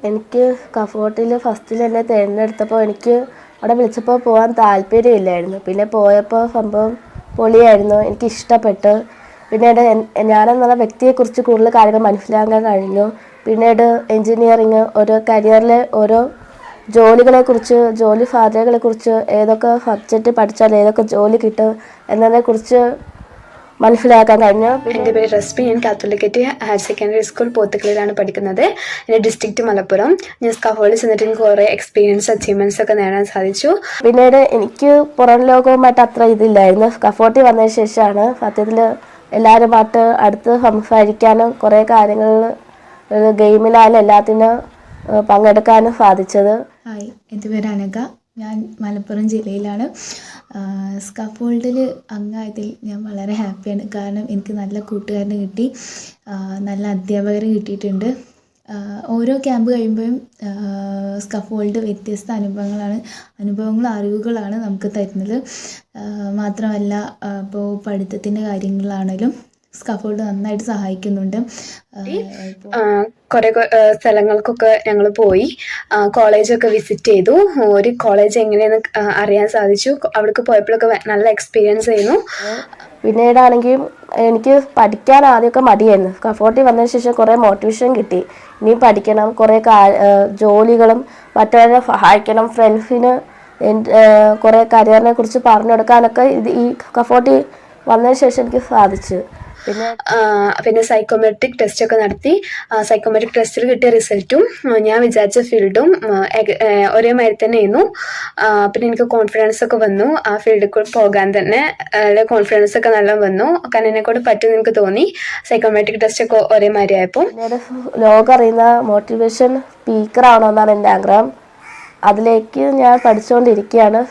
എനിക്ക് കഫോർട്ടിൽ ഫസ്റ്റിൽ എന്നെ തിരഞ്ഞെടുത്തപ്പോൾ എനിക്ക് അവിടെ വിളിച്ചപ്പോൾ പോകാൻ താല്പര്യമില്ലായിരുന്നു. പിന്നെ പോയപ്പോൾ സംഭവം പൊളിയായിരുന്നു, എനിക്ക് ഇഷ്ടപ്പെട്ടു. പിന്നീട് ഞാനെന്നുള്ള വ്യക്തിയെക്കുറിച്ച് കൂടുതൽ കാര്യങ്ങൾ മനസ്സിലാക്കാൻ കഴിഞ്ഞു. പിന്നീട് എൻജിനീയറിങ്, ഓരോ കരിയറിലെ ഓരോ ജോലികളെക്കുറിച്ച്, ജോലി സാധ്യതകളെക്കുറിച്ച്, ഏതൊക്കെ സബ്ജക്റ്റ് പഠിച്ചാൽ ഏതൊക്കെ ജോലി കിട്ടും എന്നതിനെക്കുറിച്ച് മനസ്സിലാക്കാൻ കഴിഞ്ഞു. എൻ്റെ പേര് റസ്മി. ഞാൻ കാത്തോലിക്കറ്റ് ഹയർ സെക്കൻഡറി സ്കൂൾ പോത്തുക്കളിലാണ് പഠിക്കുന്നത്. എൻ്റെ ഡിസ്ട്രിക്റ്റ് മലപ്പുറം. ഞാൻ സ്കഫോൾഡിൽ ചെന്നിട്ട് എനിക്ക് കുറേ എക്സ്പീരിയൻസ്, അച്ചീവ്മെൻറ്റ്സ് ഒക്കെ നേടാൻ സാധിച്ചു. പിന്നീട് എനിക്ക് പുറം ലോകവുമായിട്ട് അത്ര ഇതില്ലായിരുന്നു. സ്കഫോർഡിൽ വന്നതിന് ശേഷമാണ് സത്യത്തിൽ എല്ലാവരുമായിട്ട് അടുത്ത് സംസാരിക്കാനും കുറേ കാര്യങ്ങൾ ഗെയിമിലായാലും എല്ലാത്തിനും പങ്കെടുക്കാനും സാധിച്ചത്. ഹായ്, എൻ്റെ പേര് അനഘ. ഞാൻ മലപ്പുറം ജില്ലയിലാണ്. സ്കഫോൾഡിൽ അംഗമായതിൽ ഞാൻ വളരെ ഹാപ്പിയാണ്. കാരണം എനിക്ക് നല്ല കൂട്ടുകാരനെ കിട്ടി, നല്ല അധ്യാപകരെ കിട്ടിയിട്ടുണ്ട്. ഓരോ ക്യാമ്പ് കഴിയുമ്പോഴും സ്കഫോൾഡ് വ്യത്യസ്ത അനുഭവങ്ങളും അറിവുകളാണ് നമുക്ക് തരുന്നത്. മാത്രമല്ല ഇപ്പോൾ പഠിത്തത്തിൻ്റെ കാര്യങ്ങളാണെങ്കിലും സ്കഫോൾഡ് നന്നായിട്ട് സഹായിക്കുന്നുണ്ട്. കുറേ സ്ഥലങ്ങൾക്കൊക്കെ ഞങ്ങൾ പോയി, കോളേജൊക്കെ വിസിറ്റ് ചെയ്തു. ഒരു കോളേജ് എങ്ങനെയെന്ന് അറിയാൻ സാധിച്ചു. അവിടേക്ക് പോയപ്പോഴൊക്കെ നല്ല എക്സ്പീരിയൻസ് ആയിരുന്നു. പിന്നീടാണെങ്കിൽ എനിക്ക് പഠിക്കാൻ ആദ്യമൊക്കെ മടിയായിരുന്നു. സ്കഫോർഡിൽ വന്നതിന് ശേഷം കുറേ മോട്ടിവേഷൻ കിട്ടി. ഇനി പഠിക്കണം, കുറേ ജോലികളും മറ്റവരെ സഹായിക്കണം, ഫ്രണ്ട്സിന് കുറേ കരിയറിനെ കുറിച്ച് പറഞ്ഞു കൊടുക്കാനൊക്കെ ഈ സ്കഫോർഡിൽ വന്നതിന് ശേഷം എനിക്ക് സാധിച്ചു. പിന്നെ സൈക്കോമെട്രിക് ടെസ്റ്റ് ഒക്കെ നടത്തി. സൈക്കോമെട്രിക് ടെസ്റ്റിൽ കിട്ടിയ റിസൾട്ടും ഞാൻ വിചാരിച്ച ഫീൽഡും ഒരേ മാതിരി തന്നെ ആയിരുന്നു. പിന്നെ എനിക്ക് കോൺഫിഡൻസ് ഒക്കെ വന്നു. ആ ഫീൽഡിൽ കൂടെ പോകാൻ തന്നെ കോൺഫിഡൻസ് ഒക്കെ നല്ല വന്നു. കാരണം എന്നെക്കൊണ്ട് പറ്റുമെന്ന് എനിക്ക് തോന്നി. സൈക്കോമെട്രിക് ടെസ്റ്റ് ഒക്കെ ഒരേ മാതിരി ആയപ്പോൾ ലോകം അറിയുന്ന മോട്ടിവേഷൻ സ്പീക്കർ ആവണമെന്നാണ് എൻ്റെ ആഗ്രഹം. അതിലേക്ക് ഞാൻ പഠിച്ചുകൊണ്ടിരിക്കുകയാണ്.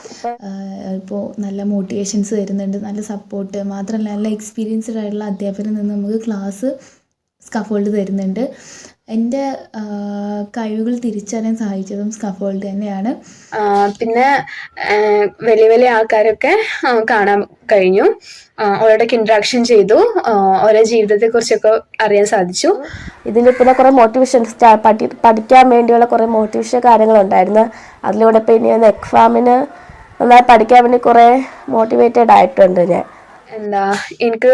ഇപ്പോൾ നല്ല മോട്ടിവേഷൻസ് തരുന്നുണ്ട്, നല്ല സപ്പോർട്ട്. മാത്രമല്ല നല്ല എക്സ്പീരിയൻസ്ഡ് ആയിട്ടുള്ള അധ്യാപകരിൽ നിന്ന് നമുക്ക് ക്ലാസ് സ്കഫോൾഡ് തരുന്നുണ്ട്. എൻ്റെ കഴിവുകൾ തിരിച്ചറിയാൻ സഹായിച്ചതും സ്കഫോൾഡ് തന്നെയാണ്. പിന്നെ വലിയ വലിയ ആൾക്കാരൊക്കെ കാണാൻ കഴിഞ്ഞു. അവരോടൊക്കെ ഇൻട്രാക്ഷൻ ചെയ്തു. ഓരോ ജീവിതത്തെക്കുറിച്ചൊക്കെ അറിയാൻ സാധിച്ചു. ഇതിൽ പിന്നെ കുറേ മോട്ടിവേഷൻ പഠിക്കാൻ വേണ്ടിയുള്ള കുറേ മോട്ടിവേഷൻ കാര്യങ്ങളുണ്ടായിരുന്നു. അതിലൂടെ ഇപ്പോൾ ഇനി എക്സാമിന് നന്നായി പഠിക്കാൻ വേണ്ടി കുറേ മോട്ടിവേറ്റഡ് ആയിട്ടുണ്ട് ഞാൻ. എനിക്ക്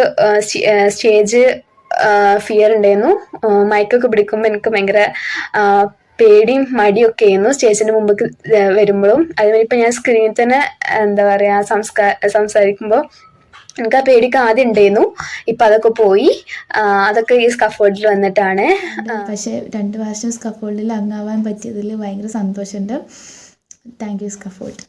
സ്റ്റേജ് ഫിയർ ഉണ്ടായിരുന്നു. മൈക്കൊക്കെ പിടിക്കുമ്പോൾ എനിക്ക് ഭയങ്കര പേടിയും മടിയൊക്കെ ആയിരുന്നു സ്റ്റേജിൻ്റെ മുമ്പ് വരുമ്പോഴും. അതുമാതിരി ഇപ്പം ഞാൻ സ്ക്രീനിൽ തന്നെ സംസാരിക്കുമ്പോൾ എനിക്ക് ആ പേടിയൊക്കെ ആദ്യം ഉണ്ടായിരുന്നു. ഇപ്പം അതൊക്കെ പോയി. അതൊക്കെ ഈ സ്കഫോൾഡിൽ വന്നിട്ടാണ്. പക്ഷേ 2 വർഷം സ്കഫോൾഡിൽ അംഗമാവാൻ പറ്റിയതിൽ ഭയങ്കര സന്തോഷമുണ്ട്. Thank you scaffold.